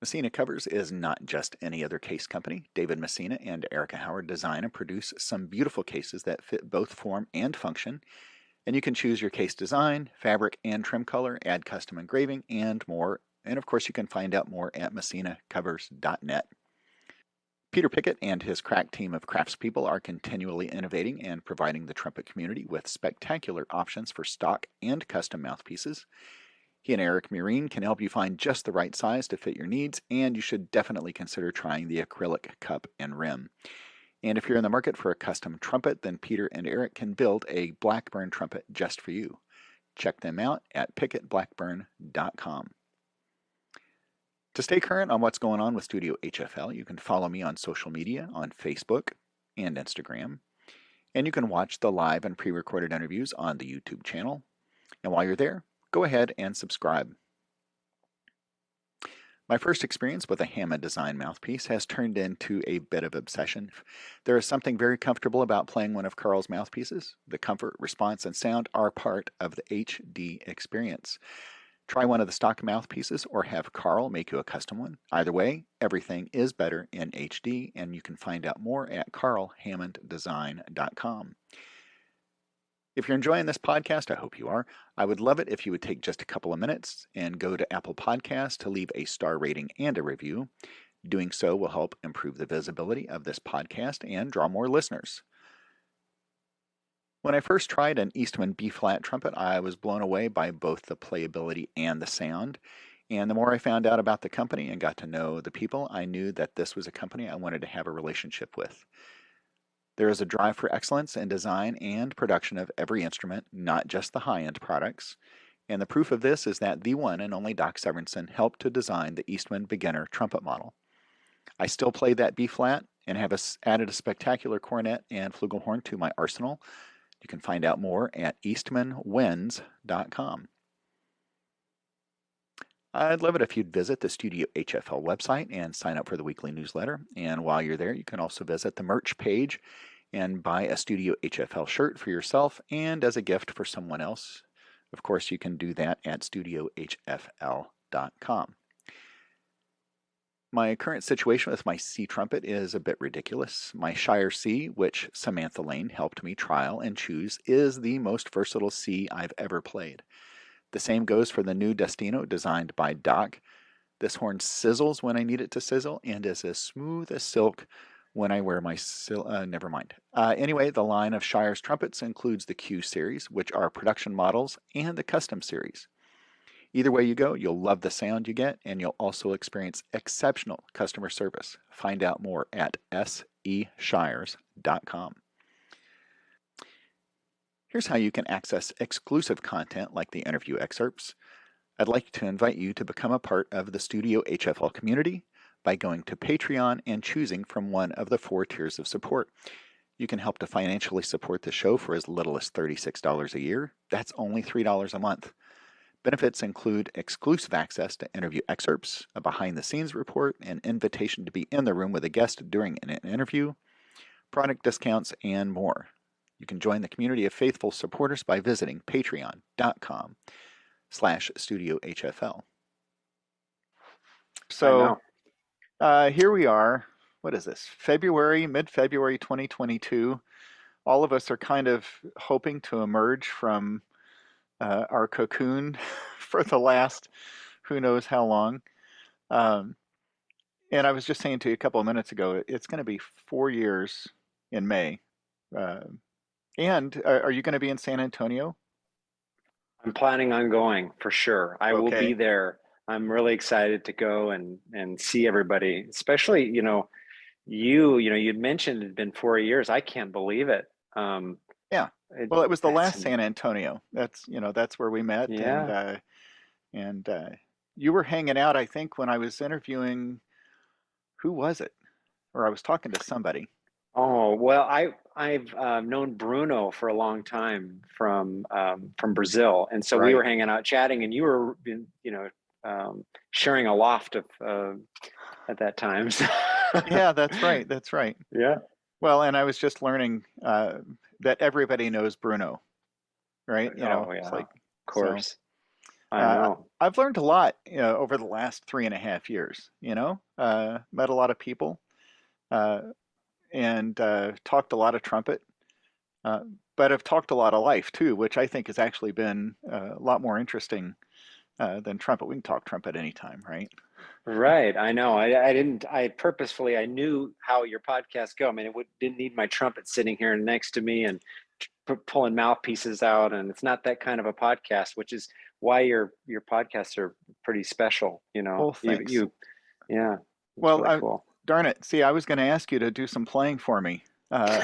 Messina Covers is not just any other case company. David Messina and Erica Howard design and produce some beautiful cases that fit both form and function. And you can choose your case design, fabric, and trim color, add custom engraving, and more. And of course, you can find out more at messinacovers.net. Peter Pickett and his crack team of craftspeople are continually innovating and providing the trumpet community with spectacular options for stock and custom mouthpieces. He and Eric Murine can help you find just the right size to fit your needs, and you should definitely consider trying the acrylic cup and rim. And if you're in the market for a custom trumpet, then Peter and Eric can build a Blackburn trumpet just for you. Check them out at pickettblackburn.com. To stay current on what's going on with Studio HFL, you can follow me on social media on Facebook and Instagram. And you can watch the live and pre-recorded interviews on the YouTube channel. And while you're there, go ahead and subscribe. My first experience with a Hammond design mouthpiece has turned into a bit of obsession. There is something very comfortable about playing one of Carl's mouthpieces. The comfort, response, and sound are part of the HD experience. Try one of the stock mouthpieces or have Carl make you a custom one. Either way, everything is better in HD, and you can find out more at carlhammonddesign.com. If you're enjoying this podcast, I hope you are, I would love it if you would take just a couple of minutes and go to Apple Podcasts to leave a star rating and a review. Doing so will help improve the visibility of this podcast and draw more listeners. When I first tried an Eastman B-flat trumpet, I was blown away by both the playability and the sound. And the more I found out about the company and got to know the people, I knew that this was a company I wanted to have a relationship with. There is a drive for excellence in design and production of every instrument, not just the high-end products. And the proof of this is that the one and only Doc Severinsen helped to design the Eastman beginner trumpet model. I still play that B-flat and have added a spectacular cornet and flugelhorn to my arsenal. You can find out more at eastmanwins.com. I'd love it if you'd visit the Studio HFL website and sign up for the weekly newsletter. And while you're there, you can also visit the merch page and buy a Studio HFL shirt for yourself and as a gift for someone else. Of course, you can do that at studiohfl.com. My current situation with my C trumpet is a bit ridiculous. My Shires C, which Samantha Lane helped me trial and choose, is the most versatile C I've ever played. The same goes for the new Destino designed by Doc. This horn sizzles when I need it to sizzle and is as smooth as silk when I wear my never mind. Anyway, the line of Shires trumpets includes the Q series, which are production models, and the custom series. Either way you go, you'll love the sound you get, and you'll also experience exceptional customer service. Find out more at seshires.com. Here's how you can access exclusive content like the interview excerpts. I'd like to invite you to become a part of the Studio HFL community by going to Patreon and choosing from one of the 4 tiers of support. You can help to financially support the show for as little as $36 a year. That's only $3 a month. Benefits include exclusive access to interview excerpts, a behind-the-scenes report, an invitation to be in the room with a guest during an interview, product discounts, and more. You can join the community of faithful supporters by visiting patreon.com/studiohfl. So here we are. What is this? Mid-February 2022. All of us are kind of hoping to emerge from our cocoon for the last who knows how long. And I was just saying to you a couple of minutes ago, it's going to be 4 years in May. And are you going to be in San Antonio? I'm planning on going for sure. I will be there. I'm really excited to go and see everybody, especially, you'd mentioned it had been 4 years. I can't believe it. Yeah. Well, it was the last San Antonio. That's where we met. Yeah. And you were hanging out, I think, when I was interviewing, who was it? Or I was talking to somebody. Oh, well, I've known Bruno for a long time from Brazil. And so we were hanging out chatting, and you were, sharing a loft of at that time. Yeah, that's right. That's right. Yeah. Well, and I was just learning that everybody knows Bruno, right? Oh, yeah, it's like, of course. I know. I've learned a lot, over the last 3.5 years. Met a lot of people, uh, and talked a lot of trumpet, uh, but I've talked a lot of life too, which I think has actually been a lot more interesting than trumpet. We can talk trumpet anytime, right? Right. I know. I didn't, I purposefully, I knew how your podcast go. I mean, didn't need my trumpet sitting here next to me and pulling mouthpieces out. And it's not that kind of a podcast, which is why your podcasts are pretty special. Oh, thanks. Yeah, it's Well, really cool. darn it. See, I was going to ask you to do some playing for me. Uh,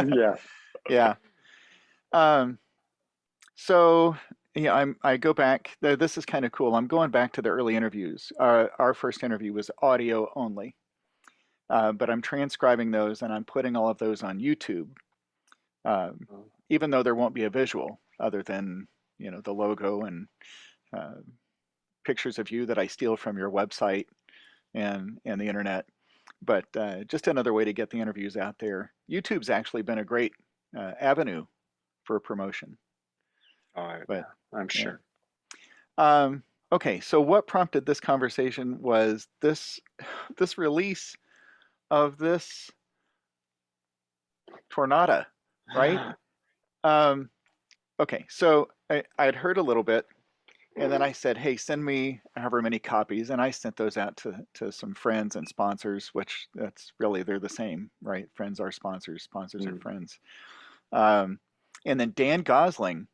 Yeah. yeah. Um, so yeah, I go back. This is kind of cool. I'm going back to the early interviews. Our first interview was audio only, but I'm transcribing those and I'm putting all of those on YouTube. Um, Even though there won't be a visual other than the logo and uh, pictures of you that I steal from your website and the internet. But just another way to get the interviews out there. YouTube's actually been a great avenue for promotion. Oh, But yeah, I'm yeah. sure. Okay, so what prompted this conversation was this release of this Tonada, right? Um, okay, so I'd heard a little bit, and then I said, hey, send me however many copies, and I sent those out to some friends and sponsors, which that's really they're the same, right? Friends are sponsors, sponsors are friends. Um, and then Dan Gosling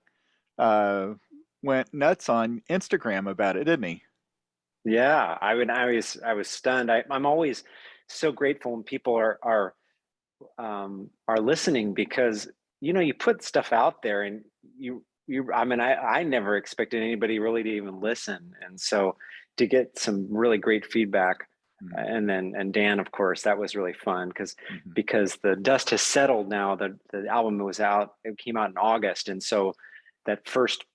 uh, went nuts on Instagram about it, didn't he? Yeah, I was stunned. I'm always so grateful when people are listening, because you put stuff out there and I mean, I never expected anybody really to even listen, and so to get some really great feedback, and Dan, of course, that was really fun Mm-hmm. because the dust has settled now. The album was out, it came out in August, and so that first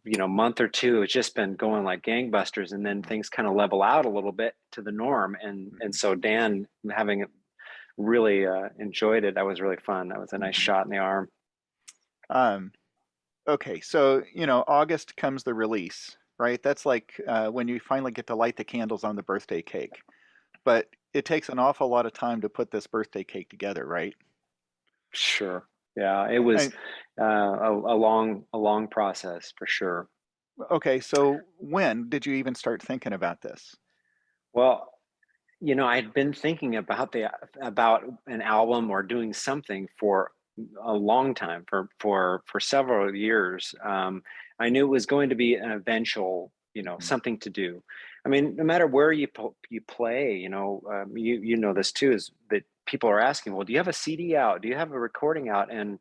month or two, it's just been going like gangbusters, and then things kind of level out a little bit to the norm, and so Dan having really enjoyed it. That was really fun. That was a nice Mm-hmm. shot in the arm. Um, okay, so August comes the release, right? That's like when you finally get to light the candles on the birthday cake. But it takes an awful lot of time to put this birthday cake together, right? Sure. Yeah, it was And, a long process for sure. okay, so when did you even start thinking about this? Well, I'd been thinking about an album or doing something for a long time, for several years. I knew it was going to be an eventual, Mhm. something to do. I mean, no matter where you play, you know this too, is that people are asking, well, do you have a CD out? Do you have a recording out? And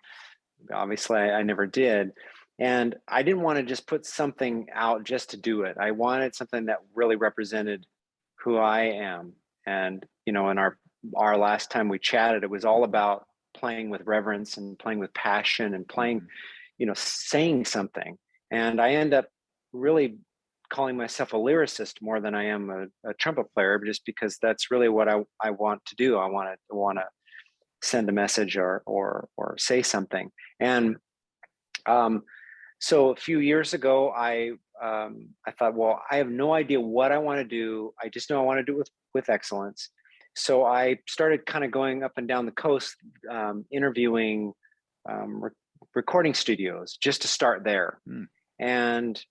obviously, I never did. And I didn't want to just put something out just to do it. I wanted something that really represented who I am. And in our last time we chatted, it was all about playing with reverence and playing with passion and playing, Mhm. saying something. And I end up really calling myself a lyricist more than I am a trumpet player, just because that's really what I want to do. I want to send a message or say something. And um, so a few years ago, I thought, well, I have no idea what I want to do. I just know I want to do it with excellence. So I started kind of going up and down the coast, interviewing recording studios just to start there. Mm. And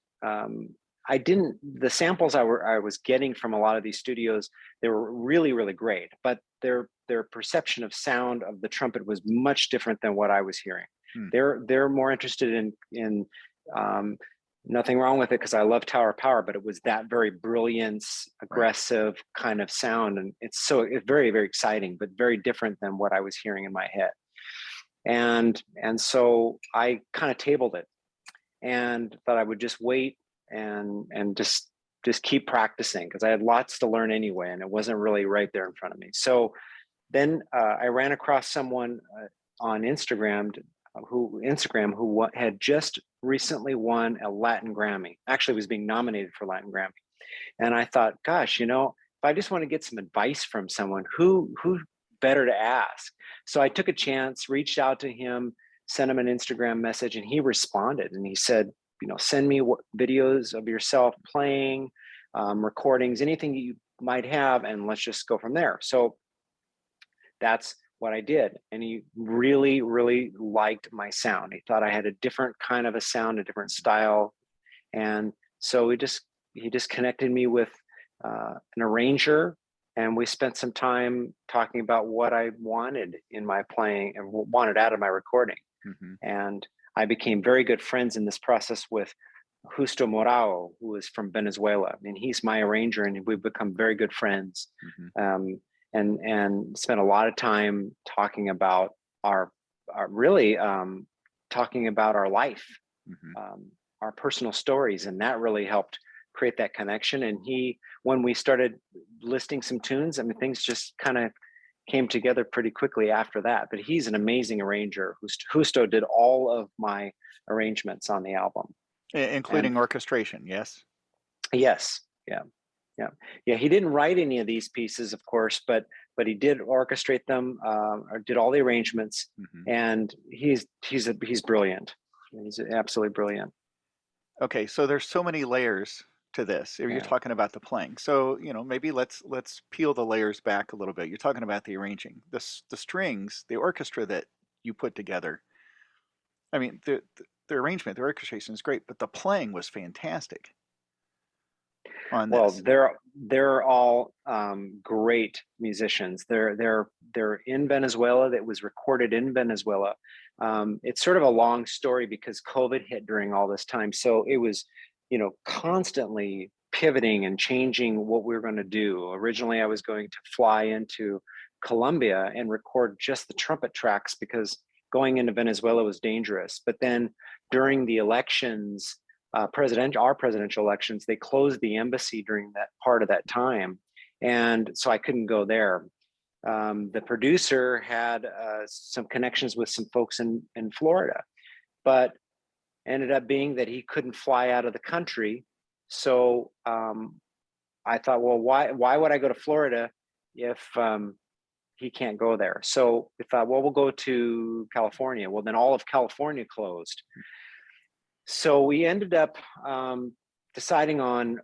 I didn't. The samples I was getting from a lot of these studios, they were really really great, but their perception of sound of the trumpet was much different than what I was hearing. Mm. They're more interested in um, nothing wrong with it, because I love Tower Power, but it was that very brilliant, Right. aggressive kind of sound, and it's very very exciting, but very different than what I was hearing in my head. And so I kind of tabled it and thought I would just wait and just keep practicing, because I had lots to learn anyway, and it wasn't really right there in front of me. So then I ran across someone on Instagram who had just recently won a Latin Grammy. Actually, was being nominated for Latin Grammy, and I thought, gosh, if I just want to get some advice from someone, who better to ask? So I took a chance, reached out to him, sent him an Instagram message, and he responded, and he said, send me videos of yourself playing, recordings, anything you might have, and let's just go from there. So that's what I did. And he really, really liked my sound. He thought I had a different kind of a sound, a different style. And so he just connected me with an arranger, and we spent some time talking about what I wanted in my playing and wanted out of my recording. And I became very good friends in this process with Justo Morao, who is from Venezuela, and he's my arranger, and we've become very good friends. And spent a lot of time talking about our talking about our life, our personal stories, and that really helped create that connection. And when we started listing some tunes, I mean, things just kind of came together pretty quickly after that. But he's an amazing arranger. Justo did all of my arrangements on the album, including orchestration. Yes. Yes. Yeah. He didn't write any of these pieces, of course, but he did orchestrate them, or did all the arrangements. And he's brilliant. He's absolutely brilliant. Okay, so there's so many layers to this. If you're talking about the playing, so maybe let's peel the layers back a little bit. You're talking about the arranging, the strings, the orchestra that you put together. I mean, the arrangement, the orchestration is great, but the playing was fantastic on this. Well, they're all great musicians. They're in Venezuela. That was recorded in Venezuela. It's sort of a long story because COVID hit during all this time, so it was constantly pivoting and changing what we were going to do. Originally, I was going to fly into Colombia and record just the trumpet tracks because going into Venezuela was dangerous. But then during the elections, our presidential elections, they closed the embassy during that part of that time. And so I couldn't go there. The producer had some connections with some folks in Florida, but ended up being that he couldn't fly out of the country. So I thought, well, why would I go to Florida if he can't go there? So we thought, well, we'll go to California. Well, then all of California closed. So we ended up deciding on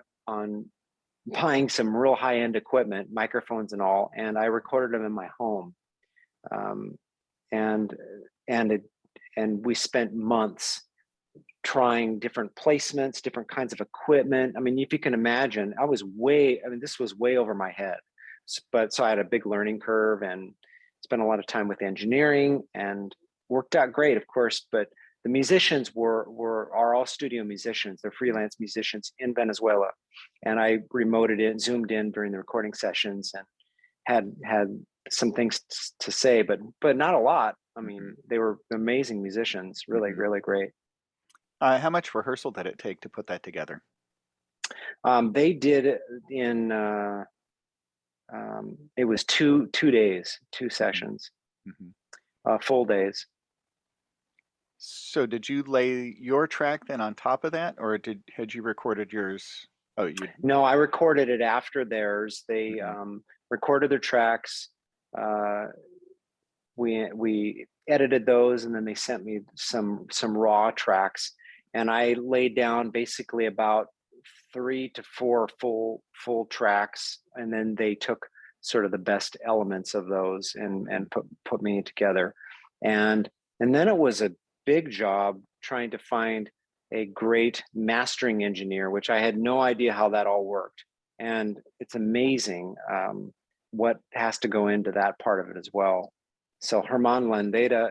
buying some real high-end equipment, microphones and all, and I recorded them in my home. And we spent months trying different placements, different kinds of equipment. I mean, if you can imagine, this was way over my head. But so I had a big learning curve and spent a lot of time with engineering, and worked out great, of course. But the musicians are all studio musicians. They're freelance musicians in Venezuela, and I zoomed in during the recording sessions, and had some things to say, but not a lot. I mean, they were amazing musicians, really, really great. How much rehearsal did it take to put that together? They did it in it was two days, 2 sessions, full days. So did you lay your track then on top of that, or had you recorded yours? Oh, you. No, I recorded it after theirs. They recorded their tracks. We edited those, and then they sent me some raw tracks, and I laid down basically about 3 to 4 full tracks, and then they took sort of the best elements of those and put me together. And then it was a big job trying to find a great mastering engineer, which I had no idea how that all worked. And it's amazing what has to go into that part of it as well. So Herman Landeta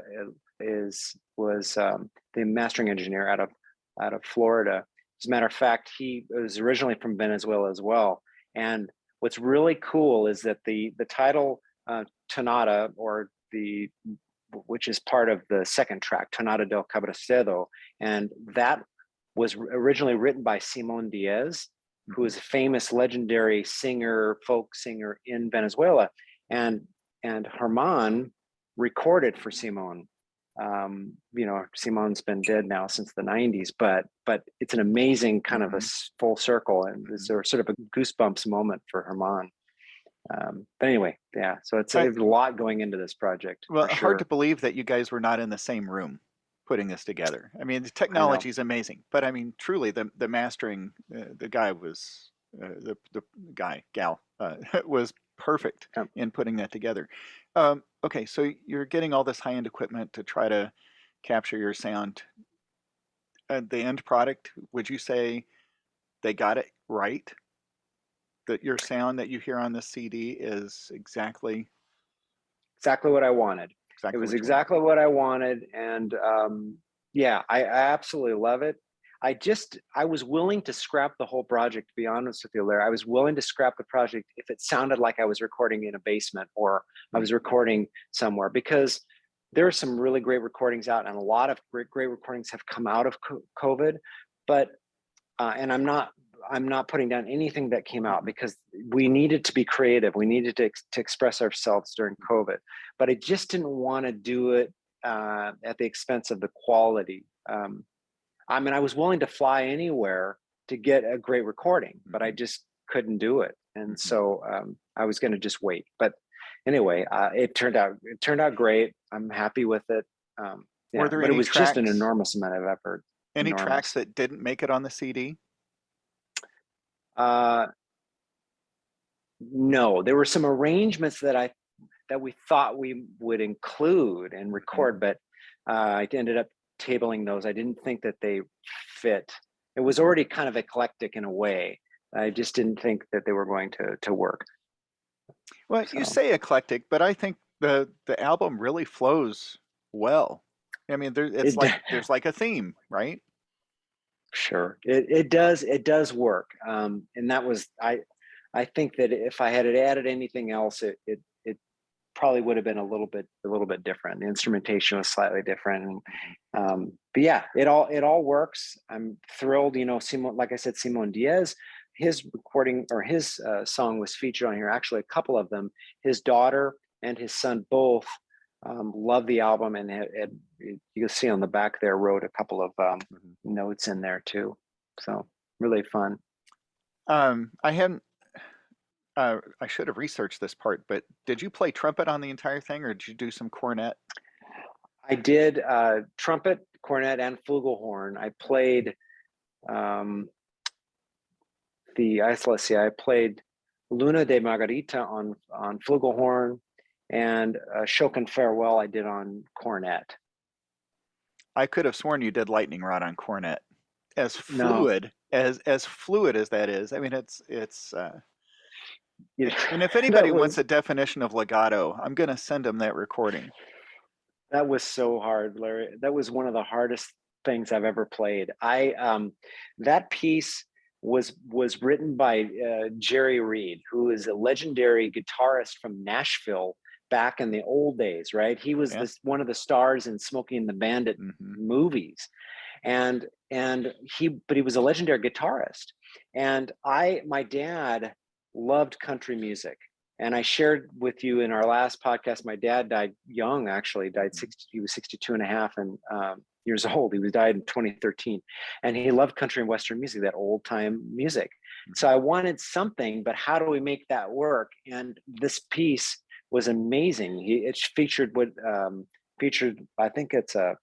was the mastering engineer out of Florida. As a matter of fact, he was originally from Venezuela as well. And what's really cool is that the title Tonada, which is part of the second track, Tonada del Cabrecedo, and that was originally written by Simon Diaz, who is a famous legendary singer, folk singer in Venezuela. And Herman recorded for Simon. Simon's been dead now since the 90s, but it's an amazing kind of a full circle, and it's sort of a goosebumps moment for Herman. But anyway, so it's a lot going into this project. Well, for sure. hard to believe that you guys were not in the same room putting this together. I mean, the I know. technology is amazing, but I mean, truly, the mastering, the guy was gal was perfect Yep. in putting that together. Okay, so you're getting all this high-end equipment to try to capture your sound. The end product, would you say they got it right? That your sound that you hear on the CD is exactly Exactly what I wanted. It exactly was what you want? exactly what I wanted. And yeah, I absolutely love it. I was willing to scrap the whole project, to be honest with you, Larry. I was willing to scrap the project if it sounded like I was recording in a basement or I Mm. was recording somewhere, because there are some really great recordings out, and a lot of great recordings have come out of COVID. But and I'm not putting down anything that came out, because we needed to be creative. We needed to express ourselves during COVID, but I just didn't want to do it at the expense of the quality. I mean, I was willing to fly anywhere to get a great recording, but I just couldn't do it. And so I was going to just wait. But anyway, it turned out great. I'm happy with it. Were Yeah, there but it any was just an tracks enormous amount of effort. any tracks Enormous. that didn't make it on the CD? Uh, No, there were some arrangements that we thought we would include and Mhm. record, but I ended up tabling those. I didn't think that they fit. It was Mhm. already kind of eclectic in a way. I just didn't think that they were going to work. Well, you So say eclectic, but I think the album really flows well. I mean, it's it like there's like a theme, right? sure it does work. And that was I think that if I had added anything else, it probably would have been a little bit different. The instrumentation was slightly different. And, Mhm. but yeah, it all works. I'm thrilled. You know, Simon, like I said, Simon Diaz, his recording or his song was featured on here. Actually, a couple of them. His daughter and his son both love the album, and you can see on the back there wrote a couple of Mhm. notes in there too. So really fun. I hadn't. I should have researched this part, but did you play trumpet on the entire thing, or did you do some cornet? I did trumpet, cornet, and flugelhorn. I played um, let's see, I played Luna de Margarita on flugelhorn, and Shokin Farewell I did on cornet. I could have sworn you did lightning rod on cornet. As No, fluid as fluid as that is, I mean, it's. you know, And if that anybody wants was a definition of legato, I'm going to send them that recording. that was so hard, Larry. That was one of the hardest things I've ever played. That piece was written by Jerry Reed, who is a legendary guitarist from Nashville back in the old days, right? He was Yeah. this one of the stars in Smokey and the Bandit Hmm. movies. And he was a legendary guitarist. And my dad loved country music. And I shared with you in our last podcast, my dad died young, actually died 60, he was 62 and a half and years old. He was died in 2013. And he loved country and Western music, that old time music. So Hmm. I wanted something, but how do we make that work? And this piece was amazing. It featured, I think it's a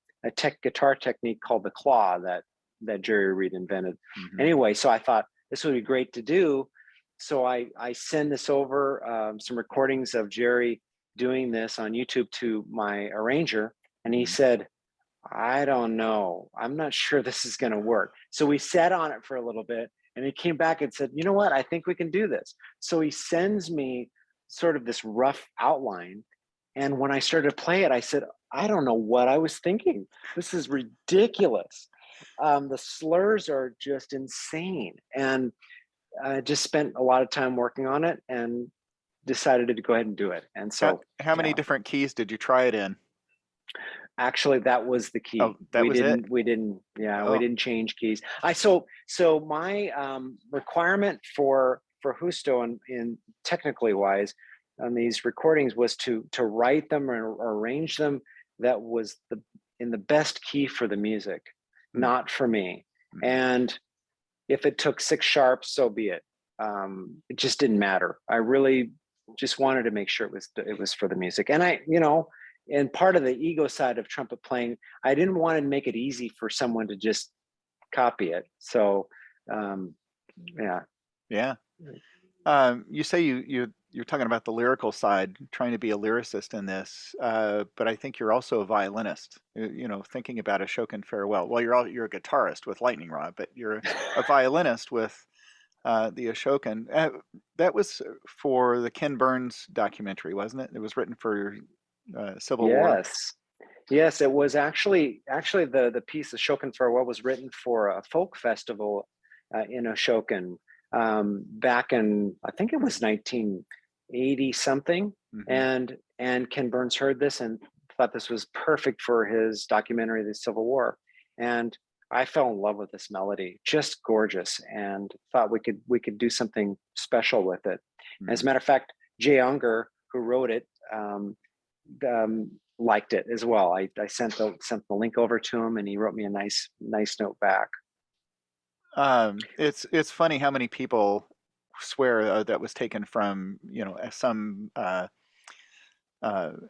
guitar technique called the claw that Jerry Reed invented. Hmm. Anyway, so I thought this would be great to do. So I send this over, some recordings of Jerry doing this on YouTube to my arranger, and he Hmm. said, I don't know. I'm not sure this is going to work. So we sat on it for a little bit, and he came back and said, you know what? I think we can do this. So he sends me sort of this rough outline. And when I started to play it, I said, I don't know what I was thinking. This is ridiculous. The slurs are just insane. And I just spent a lot of time working on it and decided to go ahead and do it. And How, so, how many yeah, different keys did you try it in? actually, that was the Oh, key. that was it. We Oh. didn't change keys. So my requirement for Husto and in technically wise on these recordings was to write them or arrange them that was in the best key for the music, Mm. not for me. Mhm. And if it took 6 sharps, so be it. It just didn't matter. I really just wanted to make sure it was for the music. And and part of the ego side of trumpet playing, I didn't want to make it easy for someone to just copy it. So, yeah. Yeah. You say you're talking about the lyrical side, trying to be a lyricist in this, but I think you're also a violinist. You know, thinking about Ashokan Farewell. Well, you're a guitarist with Lightning Rod, but you're a violinist with the Ashokan. That was for the Ken Burns documentary, wasn't it? It was written for Civil War. Yes. Yes, it was actually the piece Ashokan Farewell was written for a folk festival in Ashokan back in, I think it was 1980 something. Mm-hmm. And Ken Burns heard this and thought this was perfect for his documentary, The Civil War. And I fell in love with this melody, just gorgeous, and thought we could do something special with it. Mm-hmm. As a matter of fact, Jay Unger, who wrote it, liked it as well. I sent the link over to him, and he wrote me a nice note back. It's funny how many people swear that was taken from, you know, some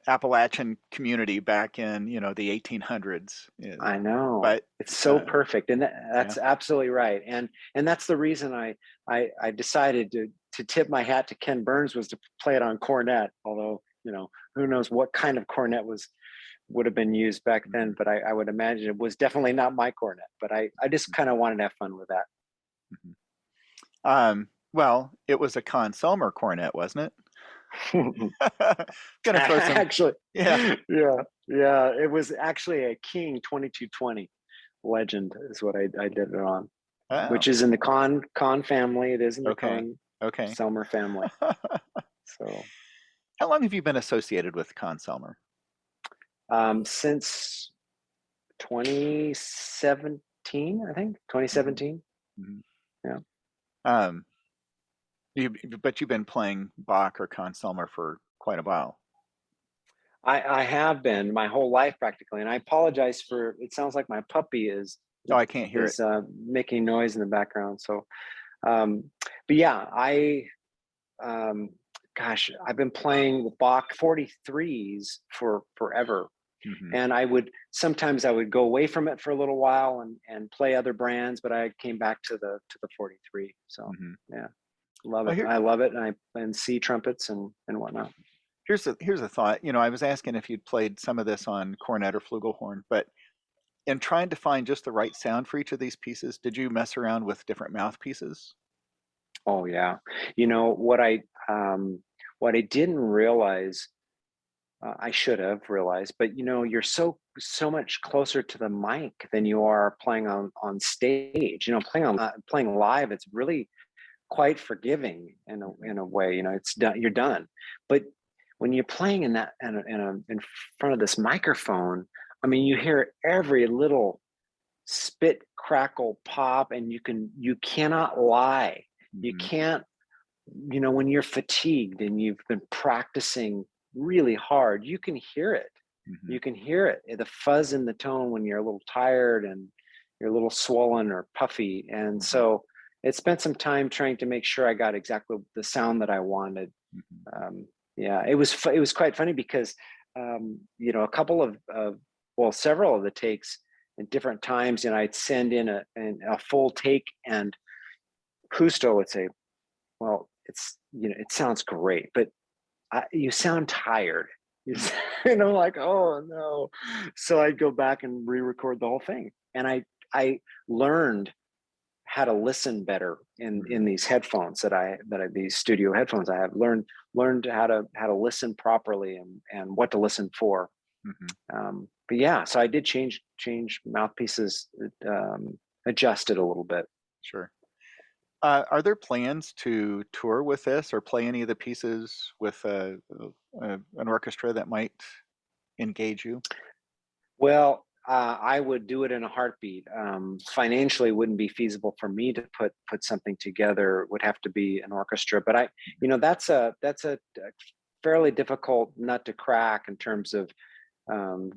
Appalachian community back in, you know, the 1800s. I know, but it's so perfect, and that's yeah. absolutely right. And that's the reason I decided to tip my hat to Ken Burns, was to play it on cornet. Although, you know, who knows what kind of cornet would have been used back then, but I would imagine it was definitely not my cornet. But I just kind of wanted to have fun with that. Well, it was a conn-selmer cornet, wasn't it? Gonna throw some. Actually, Yeah. It was actually a King 2220 Legend is what I did it on, which is in the conn family. It is in the conn-selmer family. So, how long have you been associated with conn-selmer? Since 2017, I think 2017. Mm-hmm. Yeah. But you've been playing Bach or conn-selmer for quite a while. I have been my whole life practically, and I apologize for, it sounds like my puppy is. Oh, I can't hear it. Making noise in the background. So, but yeah, gosh, I've been playing with Bach 43s for forever. Mm-hmm. And sometimes I would go away from it for a little while and play other brands, but I came back to the 43. So yeah, love it. I love it. And C trumpets and whatnot. Here's a thought. You know, I was asking if you'd played some of this on cornet or flugelhorn, but in trying to find just the right sound for each of these pieces, did you mess around with different mouthpieces? Oh yeah. You know what I didn't realize, I should have realized, but you know, you're so much closer to the mic than you are playing on stage. You know, playing live, it's really quite forgiving in a way. You know, it's done. You're done. But when you're playing in front of this microphone, I mean, you hear every little spit, crackle, pop, and you cannot lie. You can't, you know, when you're fatigued and you've been practicing really hard, you can hear it. You can hear it, the fuzz in the tone when you're a little tired and you're a little swollen or puffy. And so it spent some time trying to make sure I got exactly the sound that I wanted. Yeah, it was quite funny because you know, a couple of several of the takes at different times, and I'd send in a full take, and Husto would say, well, it's, you know, it sounds great, but you sound tired. And I'm like, oh no. So I'd go back and re-record the whole thing. And I learned how to listen better in these headphones these studio headphones I have. Learned how to listen properly and what to listen for. But yeah, so I did change mouthpieces, adjusted a little bit. Sure. Are there plans to tour with this or play any of the pieces with an orchestra that might engage you? Well, I would do it in a heartbeat. Financially, wouldn't be feasible for me to put something together. It would have to be an orchestra. But you know, that's a fairly difficult nut to crack in terms of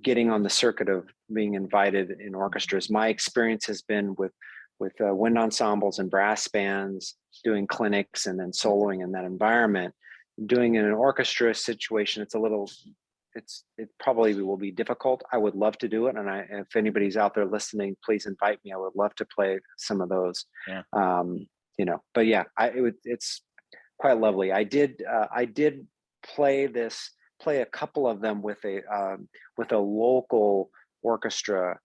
getting on the circuit of being invited in orchestras. My experience has been with wind ensembles and brass bands, doing clinics and then soloing in that environment. Doing in an orchestra situation, it's a little it probably will be difficult. I would love to do it, and if anybody's out there listening, please invite me. I would love to play some of those. Yeah. But yeah, it's quite lovely. I did play a couple of them with a local orchestra,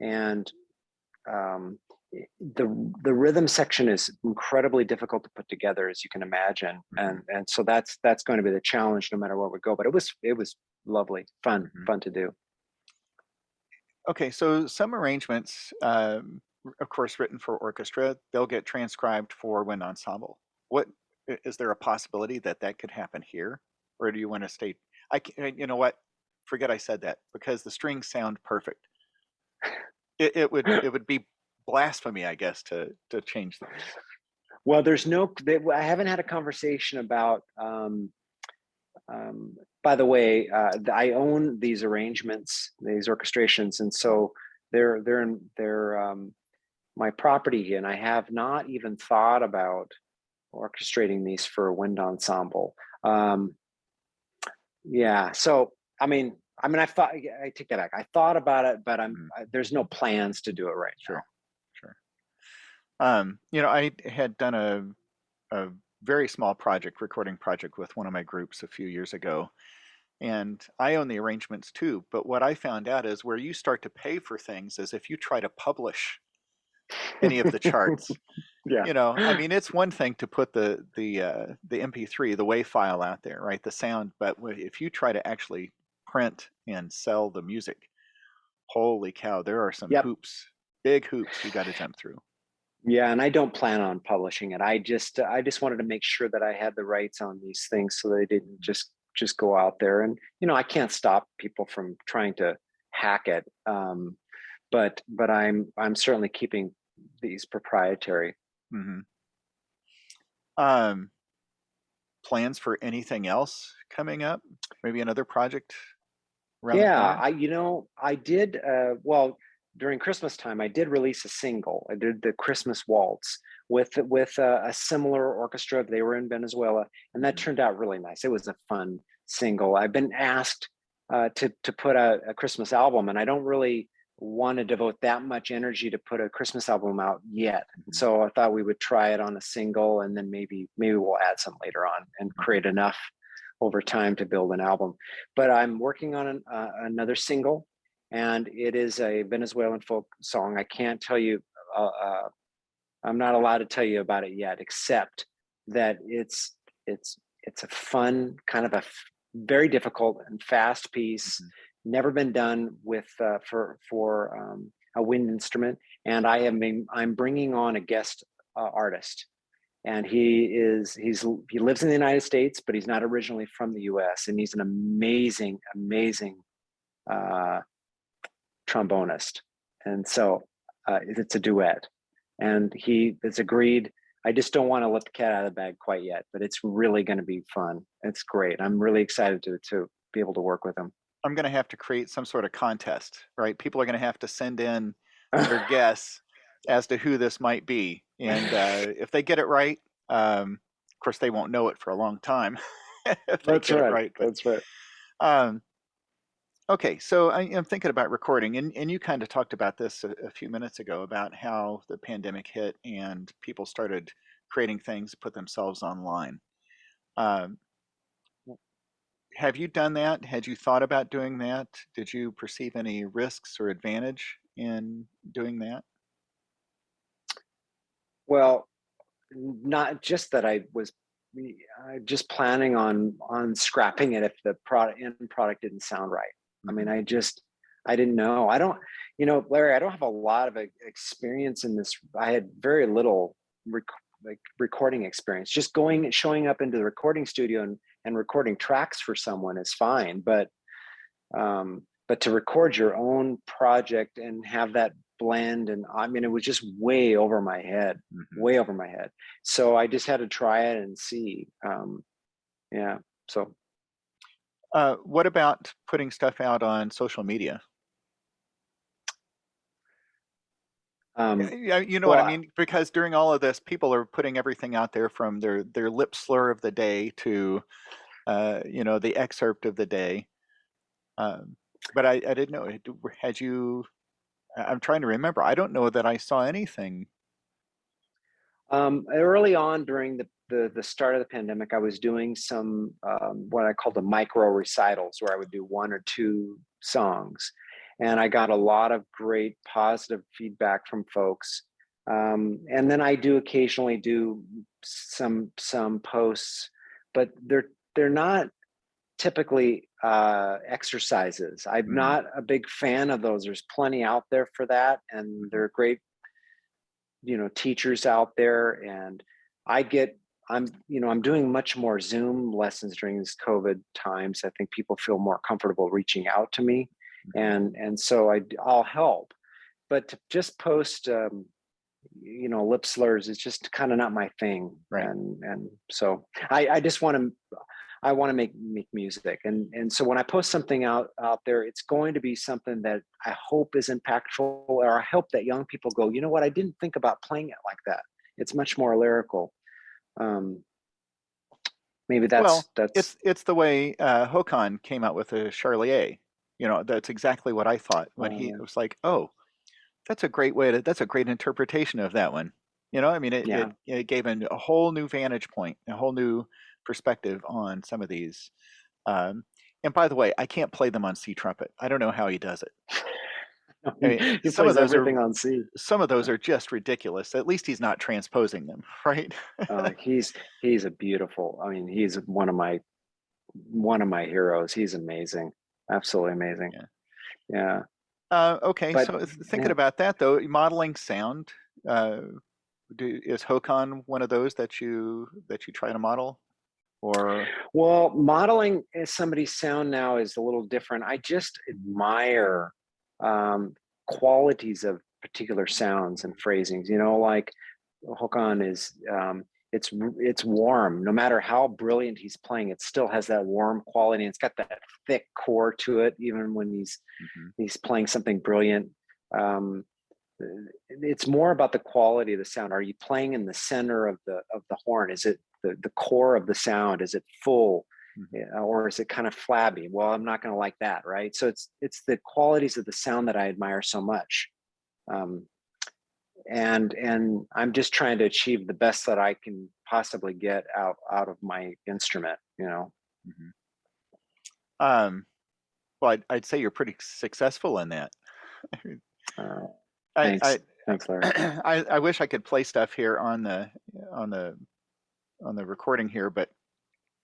and the rhythm section is incredibly difficult to put together, as you can imagine, and so that's going to be the challenge no matter where we go. But it was lovely, fun to do. Okay, so some arrangements, of course, written for orchestra, they'll get transcribed for wind ensemble. What is there a possibility that could happen here, or do you want to stay? You know what? Forget I said that, because the strings sound perfect. It would be blasphemy, I guess, to change those. Well, I haven't had a conversation about. By the way, I own these arrangements, these orchestrations, and so they're my property, and I have not even thought about orchestrating these for a wind ensemble. Yeah, so I take that back. I thought about it, but there's no plans to do it right now. Sure. I had done a very small recording project with one of my groups a few years ago, and I own the arrangements too. But what I found out is where you start to pay for things is if you try to publish any of the charts. Yeah. It's one thing to put the MP3, the WAV file out there, right? The sound, but if you try to actually print and sell the music, holy cow, there are some hoops, big hoops you got to jump through. Yeah, and I don't plan on publishing it. I just wanted to make sure that I had the rights on these things so they didn't just go out there. And I can't stop people from trying to hack it, but I'm certainly keeping these proprietary. Plans for anything else coming up? Maybe another project? Yeah, I did. Well, during Christmas time, I did release a single. I did the Christmas Waltz with a similar orchestra. They were in Venezuela, and that turned out really nice. It was a fun single. I've been asked to put a Christmas album, and I don't really want to devote that much energy to put a Christmas album out yet. So I thought we would try it on a single, and then maybe we'll add some later on and create enough over time to build an album. But I'm working on another single, and it is a Venezuelan folk song. I can't tell you, I'm not allowed to tell you about it yet, except that it's a fun, kind of a very difficult and fast piece, never been done with for a wind instrument. And I'm bringing on a guest artist, and he lives in the United States, but he's not originally from the US, and he's an amazing trombonist. And so it's a duet, and he has agreed. I just don't want to let the cat out of the bag quite yet, but it's really going to be fun. It's great. I'm really excited to be able to work with him. I'm going to have to create some sort of contest, right? People are going to have to send in their guess as to who this might be. And if they get it right, of course, they won't know it for a long time. If they That's get right. it right. But, that's right. Okay, so I'm thinking about recording, and you kind of talked about this a few minutes ago about how the pandemic hit and people started creating things to put themselves online. Have you done that? Had you thought about doing that? Did you perceive any risks or advantage in doing that? Well, not just that I was just planning on scrapping it if the end product didn't sound right. I mean, I didn't know. I don't, Larry, I don't have a lot of experience in this. I had very little recording experience. Just showing up into the recording studio and recording tracks for someone is fine, but to record your own project and have that blend, and it was just way over my head. So I just had to try it and see. So what about putting stuff out on social media? What I mean? Because during all of this, people are putting everything out there, from their lip slur of the day to the excerpt of the day. But I didn't know. Had you? I'm trying to remember. I don't know that I saw anything. Early on during the start of the pandemic, I was doing some what I call the micro recitals, where I would do 1 or 2 songs, and I got a lot of great positive feedback from folks. And then I do occasionally do some posts, but they're not typically exercises. I'm Mm, not a big fan of those. There's plenty out there for that, and mhm. they're great, teachers out there. And I get, I'm doing much more Zoom lessons during these COVID times. I think people feel more comfortable reaching out to me, Mhm. and so I'll help. But to just post, lip slurs is just kind of not my thing. Right. And so I just want to, make music, and so when I post something out there, it's going to be something that I hope is impactful, or I hope that young people go, you know what, I didn't think about playing it like that. It's much more lyrical. Um, Maybe Well, that's it's the way Håkon came out with the Charlier. That's exactly what I thought when he uh, was like, "Oh, that's a great way to. That's a great interpretation of that one." I mean, yeah. it gave him a whole new vantage point, a whole new perspective on some of these. Um, and by the way, I can't play them on C trumpet. I don't know how he does it. I mean, He plays everything on C. some of those are just ridiculous. At least he's not transposing them, right? He's a beautiful. I mean, he's one of my heroes. He's amazing, absolutely amazing. Yeah. Yeah, Okay, but so thinking yeah. about that though, modeling sound, uh, is Håkon one of those that you try to model, or Well, modeling somebody's sound now is a little different. I just admire um, qualities of particular sounds and phrasings. Like Håkon is, it's warm. No matter how brilliant he's playing, it still has that warm quality. And it's got that thick core to it, even when Mhm. he's playing something brilliant. Um, it's more about the quality of the sound. Are you playing in the center of the horn? Is it the core of the sound? Is it full, Mhm. or is it kind of flabby? Well, I'm not going to like that, right? So it's the qualities of the sound that I admire so much. um, and I'm just trying to achieve the best that I can possibly get out of my instrument. Mhm. Um, well, I'd say you're pretty successful in that. uh, I, thanks I, thanks, Larry. I wish I could play stuff here on the on the recording here, but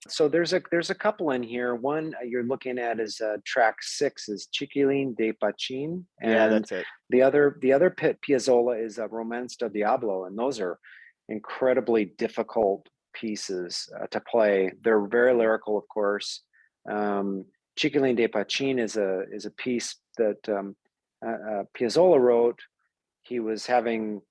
So there's a couple in here. One you're looking at is track 6 is Chiquilin de Pachin, yeah, and that's it. the other Piazzolla is Romance del Diablo, and those are incredibly difficult pieces to play. They're very lyrical, of course. Um, Chiquilin de Pachin is a piece that Piazzolla wrote. He was having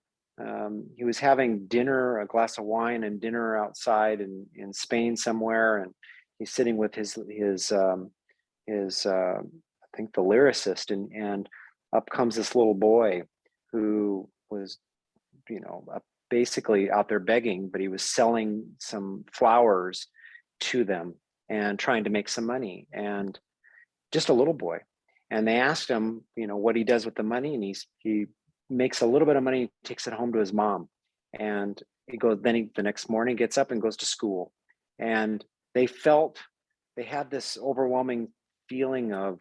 dinner, a glass of wine and dinner outside in Spain somewhere, and he's sitting with his I think the lyricist, and up comes this little boy who was, basically out there begging, but he was selling some flowers to them and trying to make some money, and just a little boy. And they asked him, what he does with the money, and he makes a little bit of money, takes it home to his mom, and the next morning gets up and goes to school. And they felt they had this overwhelming feeling of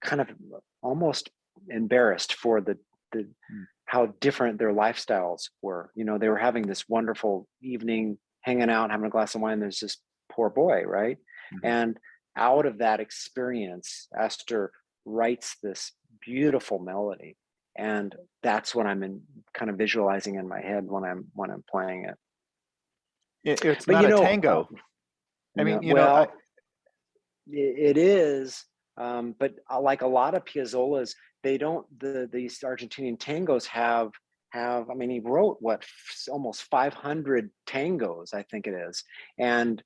kind of almost embarrassed for the Mm, how different their lifestyles were. They were having this wonderful evening, hanging out, having a glass of wine. There's this poor boy, right? mhm. And out of that experience, Esther writes this beautiful melody. And that's what kind of visualizing in my head when I'm playing it. It's But not a tango. I mean, well, it is, but like a lot of Piazzolla's, they don't. These Argentinian tangos have. I mean, he wrote almost 500 tangos, I think it is, and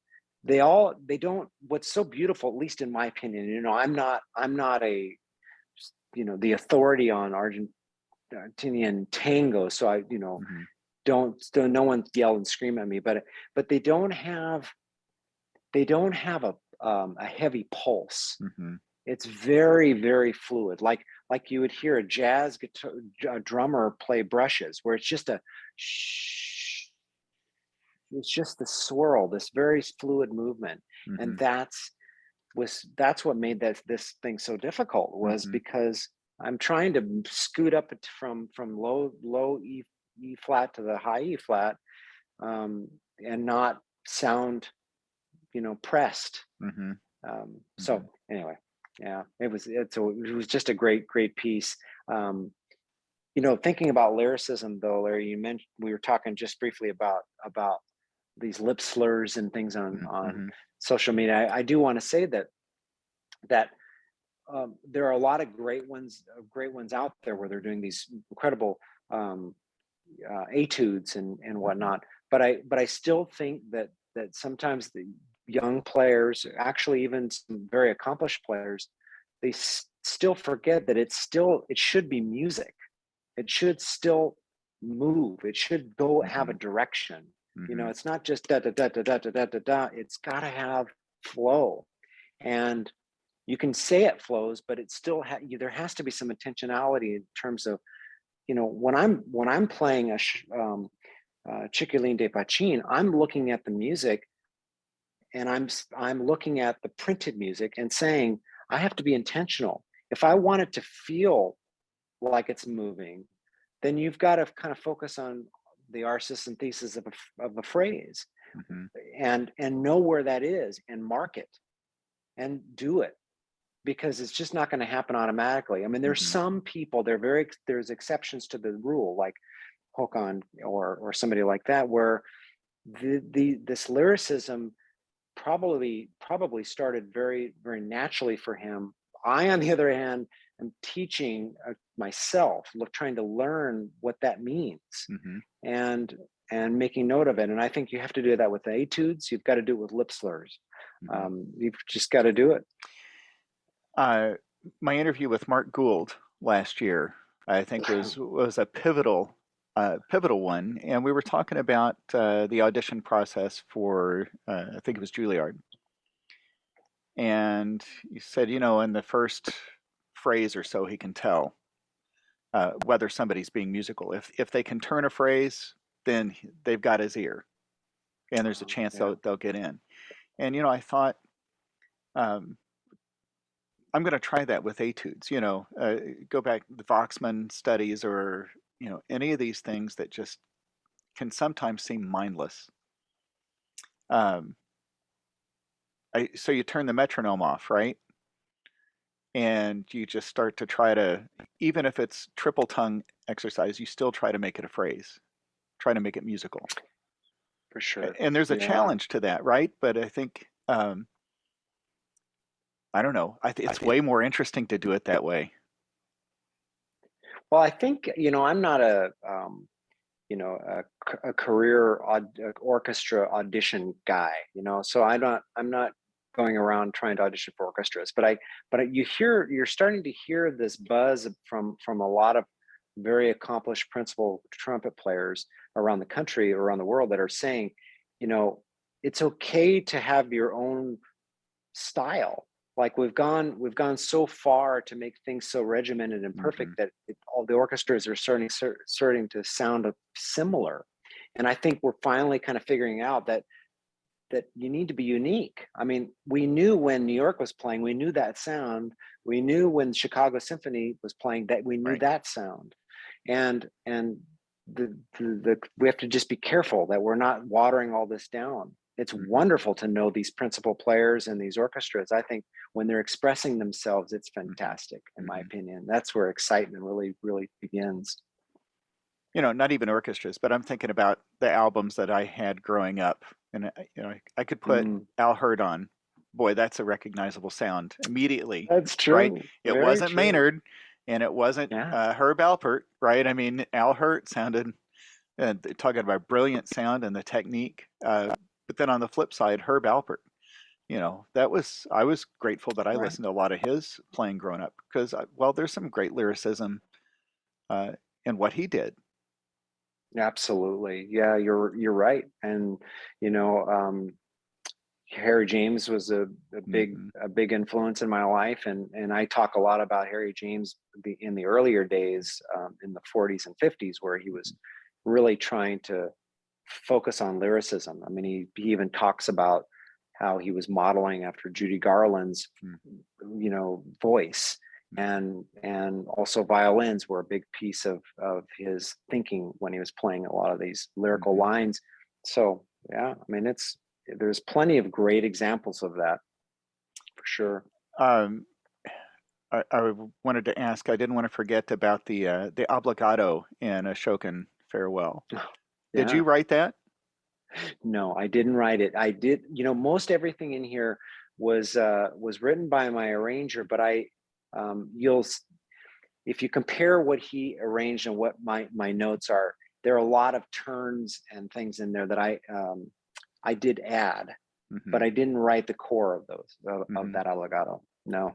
they don't. What's so beautiful, at least in my opinion, I'm not a the authority on Argentinian tango, so I Mhm. don't no one yell and scream at me, but they don't have they don't have a heavy pulse. Mm-hmm. It's very, very fluid, like you would hear a jazz guitar, a drummer play brushes, where it's just a shh, it's just the swirl, this very fluid movement, and Mm-hmm. that's what made this thing so difficult, was Mm-hmm. because I'm trying to scoot up it from low E flat to the high E flat, and not sound, pressed. Mm-hmm. Mm-hmm. So anyway, yeah, it was just a great piece. Thinking about lyricism, though, Larry, you mentioned, we were talking just briefly about these lip slurs and things on Mm-hmm. social media. I do want to say that there are a lot of great ones out there where they're doing these incredible um, etudes and Mm-hmm. whatnot. But I still think that sometimes the young players, actually even some very accomplished players, they still forget that it should be music. It should still move. It should go have Mm-hmm. a direction. Mm-hmm. It's not just da da da da da da da da da. It's got to have flow, and you can say it flows, but it still there has to be some intentionality in terms of, when I'm playing Cicciolin de Pachin, I'm looking at the music, and I'm looking at the printed music and saying, I have to be intentional. If I want it to feel like it's moving, then you've got to kind of focus on the arsis and thesis of a phrase, Mm-hmm. and know where that is and mark it and do it, because it's just not going to happen automatically. I mean, there's Mm-hmm. some people, there's exceptions to the rule, like Håkon or somebody like that, where this lyricism probably started very, very naturally for him. I, on the other hand, am teaching myself, trying to learn what that means, Mm-hmm. and making note of it. And I think you have to do that with the etudes. You've got to do it with lip slurs. Mm-hmm. You've just got to do it. Uh, my interview with Mark Gould last year, I think was a pivotal one, and we were talking about the audition process for I think it was Juilliard, and he said, in the first phrase or so, he can tell whether somebody's being musical. If they can turn a phrase, then they've got his ear, and there's a chance Yeah. they'll get in. And I thought, um, I'm going to try that with etudes. Go back the Voxman studies, or any of these things that just can sometimes seem mindless. Um, so you turn the metronome off, right? And you just start to try to, even if it's triple tongue exercise, you still try to make it a phrase, try to make it musical. For sure. And there's a Yeah. challenge to that, right? But I think, I don't know, it's way more interesting to do it that way. Well, I think, I'm not a career orchestra audition guy, so I'm not going around trying to audition for orchestras, but you're starting to hear this buzz from a lot of very accomplished principal trumpet players around the country, around the world, that are saying, you know, it's okay to have your own style. Like we've gone so far to make things so regimented and Mm-hmm. perfect that all the orchestras are starting to sound similar. And I think we're finally kind of figuring out that you need to be unique. I mean, we knew when New York was playing, we knew that sound. We knew when Chicago Symphony was playing that we knew Right. that sound. And we have to just be careful that we're not watering all this down. It's Mm-hmm. wonderful to know these principal players and these orchestras. I think when they're expressing themselves, it's Mm-hmm. fantastic, in my Mm-hmm. opinion. That's where excitement really, really begins. Not even orchestras, but I'm thinking about the albums that I had growing up, and I could put Mm, Al Hurd on. Boy, that's a recognizable sound immediately, that's right? true. It Very wasn't true. Maynard, and it wasn't Yeah. Herb Alpert, right? I mean, Al Hurt sounded talking about brilliant sound and the technique. But then on the flip side, Herb Alpert, I was grateful that I Right. listened to a lot of his playing growing up because, well, there's some great lyricism uh, in what he did. Absolutely. Yeah, you're right. And you know, um, Harry James was a Mm-hmm. big influence in my life, and I talk a lot about Harry James in the earlier days, in the 40s and 50s, where he was really trying to focus on lyricism. I mean, he even talks about how he was modeling after Judy Garland's, voice, and also violins were a big piece of his thinking when he was playing a lot of these lyrical Mm-hmm. lines. So yeah, I mean, there's plenty of great examples of that for sure. Um, I wanted to ask. I didn't want to forget about the obligato in Ashokan Farewell. Did Yeah. you write that? No, I didn't write it. I did, most everything in here was written by my arranger, but you'll if you compare what he arranged and what my notes are, there are a lot of turns and things in there that I did add, Mm-hmm. but I didn't write the core of those of Mm-hmm. that legato. No,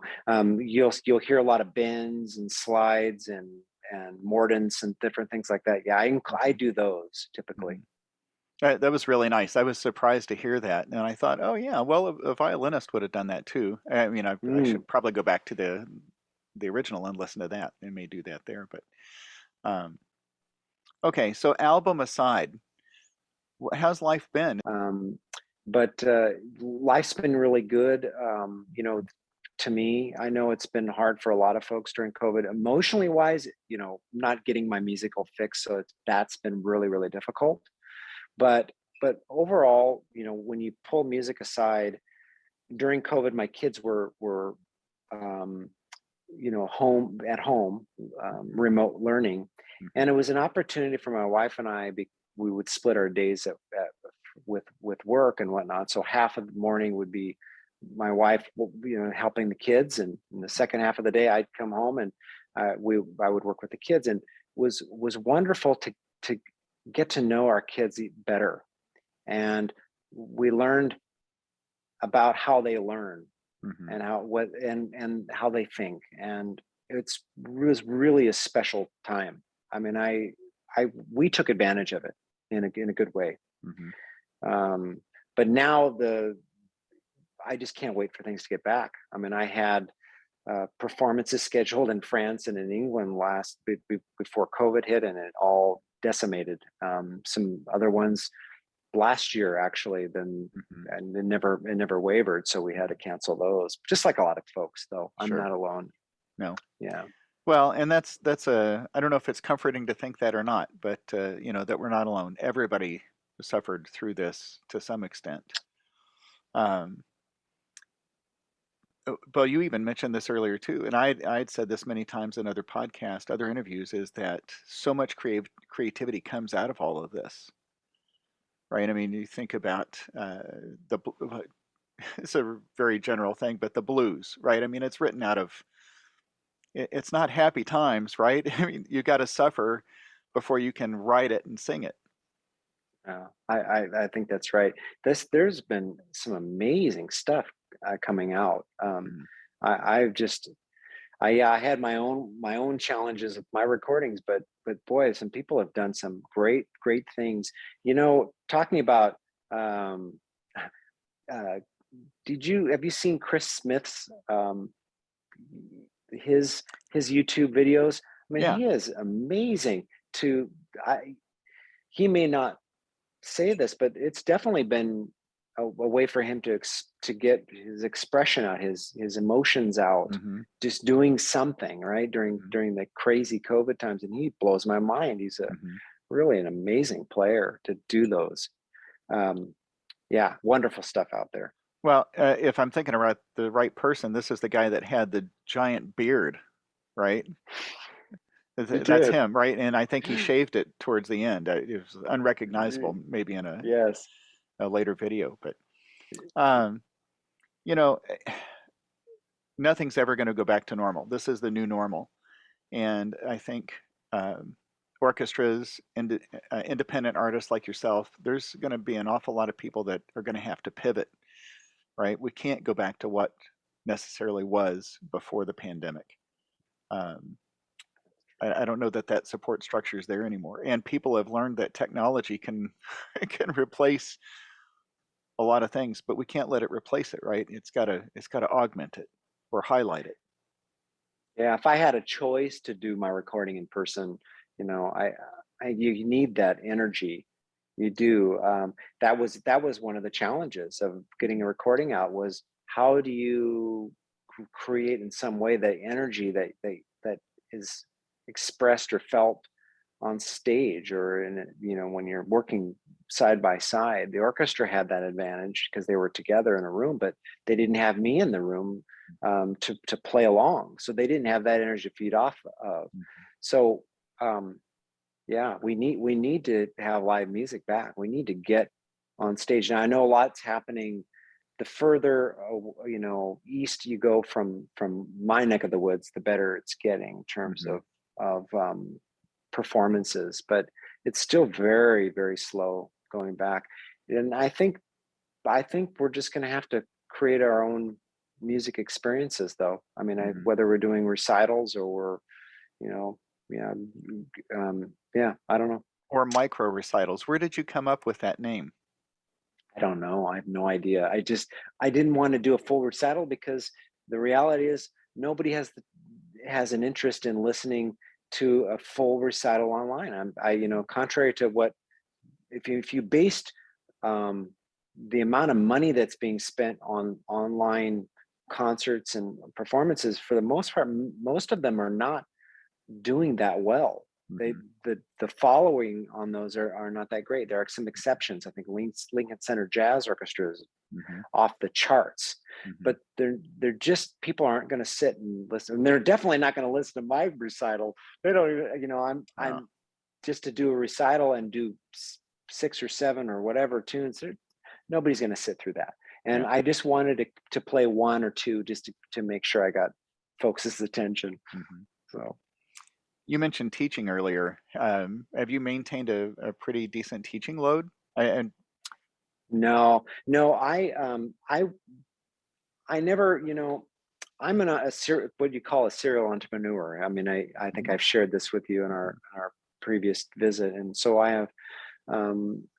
you'll hear a lot of bends and slides and mordants and different things like that. Yeah, I do those typically. Mm-hmm. That was really nice. I was surprised to hear that, and I thought, oh yeah, well, a violinist would have done that too. I mean, I Mm. should probably go back to the original and listen to that. I may do that there, but um, okay. So album aside, how's life been? Um, but life's been really good. To me, I know it's been hard for a lot of folks during COVID, emotionally wise, not getting my musical fix. So that's been really, really difficult. But overall, when you pull music aside, during COVID, my kids were um, home, remote learning, Mm-hmm. and it was an opportunity for my wife and I. We would split our days with work and whatnot. So half of the morning would be my wife, helping the kids, and in the second half of the day, I'd come home and I would work with the kids, and was wonderful to get to know our kids better, and we learned about how they learn Mm-hmm. and how they think, and it was really a special time. I mean, we took advantage of it in a good way. Mm-hmm. um, but now I just can't wait for things to get back. I mean, I had performances scheduled in France and in England before COVID hit, and it all decimated. Some other ones last year actually, then, Mm-hmm. and it never wavered, so we had to cancel those. Just like a lot of folks, though, I'm Sure. not alone. No. Yeah. Well, and that's a I don't know if it's comforting to think that or not, but that we're not alone. Everybody suffered through this to some extent. Um, Well, you even mentioned this earlier too, and I'd said this many times in other podcasts, other interviews, is that so much creativity comes out of all of this, right? I mean, you think about the it's a very general thing, but the blues, right? I mean, it's written out of it's not happy times, right? I mean, you got to suffer before you can write it and sing it. I think that's right. There's been some amazing stuff coming out. Mhm. I've just yeah, I had my own challenges with my recordings, but boy, some people have done some great things. Talking about, uh, have you seen Chris Smith's, his YouTube videos? I mean, Yeah. he is amazing. To I He may not say this, but it's definitely been a way for him to get his expression out, his emotions out, Hmm. just doing something right during Hmm. during the crazy COVID times. And he blows my mind. He's a Hmm. really an amazing player to do those. Um, yeah, wonderful stuff out there. Well, if I'm thinking about the right person, this is the guy that had the giant beard, right? He That's did. him, right? And I think he shaved it towards the end. It was unrecognizable, maybe in Yes. a later video. But um, you know, nothing's ever going to go back to normal. This is the new normal, and I think um, orchestras, independent artists like yourself, there's going to be an awful lot of people that are going to have to pivot, right? We can't go back to what necessarily was before the pandemic. Um, I don't know that that support structure is there anymore. And people have learned that technology can can replace a lot of things, but we can't let it replace it, right? It's gotta augment it or highlight it. Yeah, if I had a choice to do my recording in person, you need that energy. You do. That was one of the challenges of getting a recording out, was how do you create in some way the energy that is expressed or felt on stage, or when you're working side by side. The orchestra had that advantage because they were together in a room, but they didn't have me in the room to play along, so they didn't have that energy to feed off of. Mhm. So yeah, we need to have live music back. We need to get on stage. Now I know a lot's happening. The further east you go from my neck of the woods, the better it's getting in terms Mhm. of performances, but it's still very, very slow going back. And I think we're just going to have to create our own music experiences, though. I mean, Mhm. whether we're doing recitals or we're, you know, yeah, yeah, I don't know. Or micro recitals. Where did you come up with that name? I don't know. I have no idea. I didn't want to do a full recital because the reality is nobody has an interest in listening to a full recital online. Contrary to what, if you based um, the amount of money that's being spent on online concerts and performances, for the most part, most of them are not doing that well. They Mhm. the following on those are not that great. There are some exceptions. I think Lincoln Center Jazz Orchestra is Mhm. off the charts, Mhm. but they're just, people aren't going to sit and listen. And they're definitely not going to listen to my recital. They don't even, No. I'm just to do a recital and do six or seven or whatever tunes. Nobody's going to sit through that. And Yeah. I just wanted to play one or two just to make sure I got folks' attention. Mhm. So You mentioned teaching earlier. Have you maintained a pretty decent teaching load? And no, I never, I'm what you call a serial entrepreneur. I mean, I think Mhm. I've shared this with you in Mhm. our previous visit, and so I have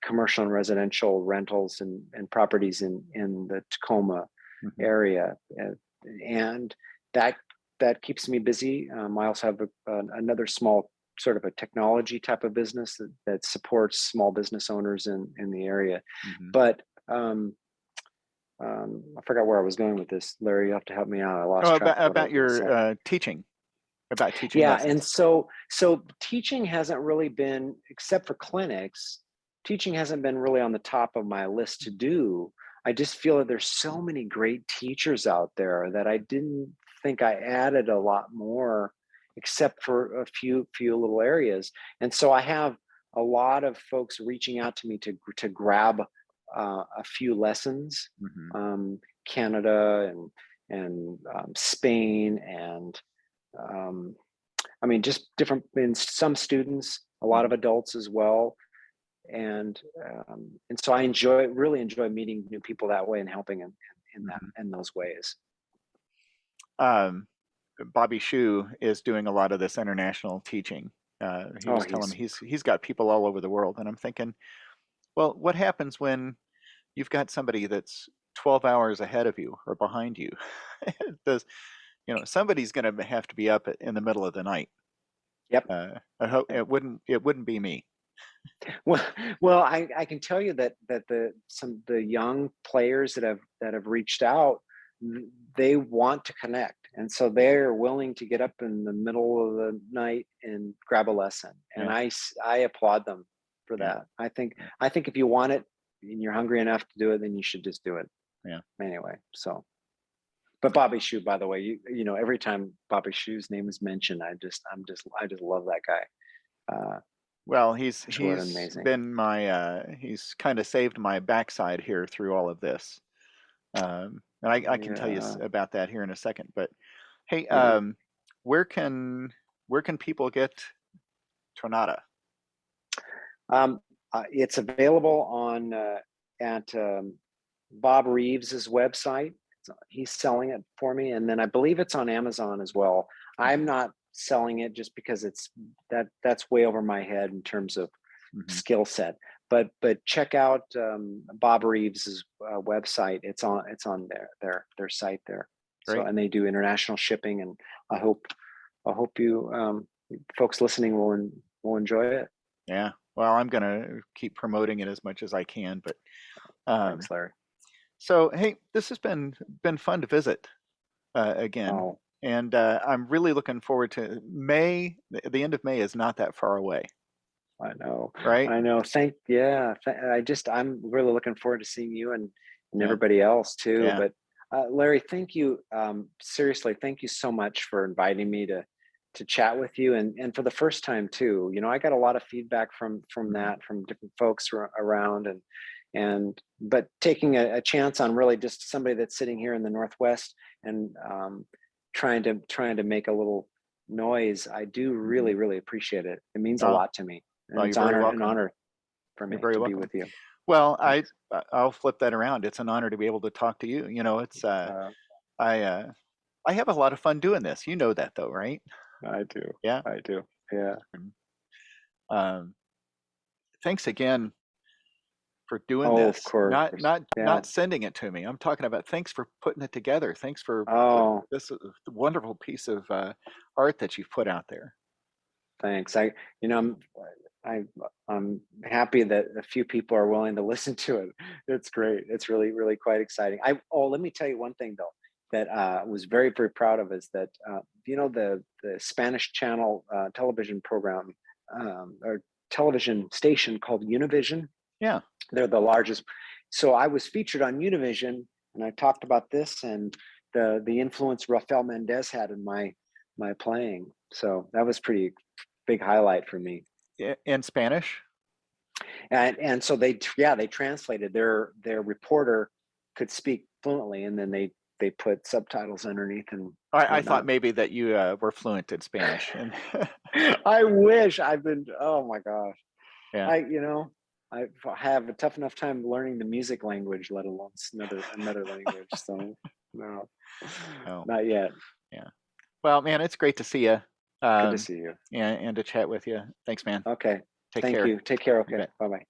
commercial and residential rentals and properties in the Tacoma Mhm. area, and that that keeps me busy. I also have another small sort of a technology type of business that supports small business owners in the area, Mhm. but um, I forgot where I was going with this, Larry. You have to help me out. I Oh, lost track of what I about was going to your say. teaching, about teaching Yeah, and lessons. so teaching hasn't really been, except for clinics, teaching hasn't been really on the top of my list to do. I just feel that there's so many great teachers out there that I didn't think I added a lot more, except for a few little areas. And so I have a lot of folks reaching out to me to grab a few lessons, Mhm. Canada and Spain and um, I mean, just different in some students, a lot of Mhm. adults as well, and so I really enjoy meeting new people that way and helping Mhm. in those ways. Um, Bobby Shu is doing a lot of this international teaching. He Oh, was telling me he's got people all over the world, and I'm thinking, well, what happens when you've got somebody that's 12 hours ahead of you or behind you? Does somebody's going to have to be up in the middle of the night? yep. I hope Yep. it wouldn't be me. Well, I can tell you that the young players that have reached out, they want to connect, and so they're willing to get up in the middle of the night and grab a lesson, and Yeah, I applaud them for yeah, that. I think yeah, I think if you want it and you're hungry enough to do it, then you should just do it yeah. anyway. So, but Bobby Shu, by the way, every time Bobby Shu's name is mentioned, I just love that guy. Well, Just what he's amazing. been my he's kind of saved my backside here through all of this. And I can tell you Yeah, about that here in a second. But hey, yeah. where can people get Tonada? It's available on at Bob Reeves's website. He's selling it for me, and then I believe it's on Amazon as well. I'm Mhm. not selling it just because that's way over my head in terms of Mhm. skill set. but check out Bob Reeves' website. It's on their site there. So, Great. and they do international shipping, and I hope you folks listening will enjoy it. Yeah. Well, I'm gonna keep promoting it as much as I can, but Thanks, Larry. so hey, this has been fun to visit again, Oh, and I'm really looking forward to May. The end of May is not that far away, I know. right? I know. I'm really looking forward to seeing you and Yeah. everybody else too. Yeah. But Larry, thank you. Seriously, thank you so much for inviting me to chat with you, and for the first time too. You know, I got a lot of feedback from Mhm. different folks around, but taking a chance on really just somebody that's sitting here in the Northwest and trying to make a little noise. I do Mhm. really appreciate it. It means a Oh, lot to me, and well, it's you're very an welcome. honor for You're me very to be welcome. with you. Well, Thanks. I'll flip that around. It's an honor to be able to talk to you. You know, it's Uh, I I have a lot of fun doing this. You know that though, right? I do. Yeah. I do. Yeah. Mm. Um, Thanks again for doing Oh, of this. course. Yeah. Not sending it to me. I'm talking about thanks for putting it together. Thanks for Oh, this wonderful piece of art that you've put out there. thanks. You know, I, I'm happy that a few people are willing to listen to it. It's great. It's really quite exciting. Let me tell you one thing though that I was very proud of is that you know the Spanish channel television program or television station called Univision. Yeah. They're the largest. So I was featured on Univision, and I talked about this and the influence Rafael Mendez had in my playing. So that was pretty big highlight for me. In Spanish. And so they translated. Their reporter could speak fluently, and then they put subtitles underneath and I thought whatnot. maybe that you were fluent in Spanish, and I wish I've been. Oh my gosh, yeah. I you know I have a tough enough time learning the music language, let alone another language. So no, Oh, not yet. yeah. Well, man, it's great to see you, Good to um, see you. and to chat with you. Thanks, man. Okay, Take thank care. you. Take care. You Okay, bet. bye bye.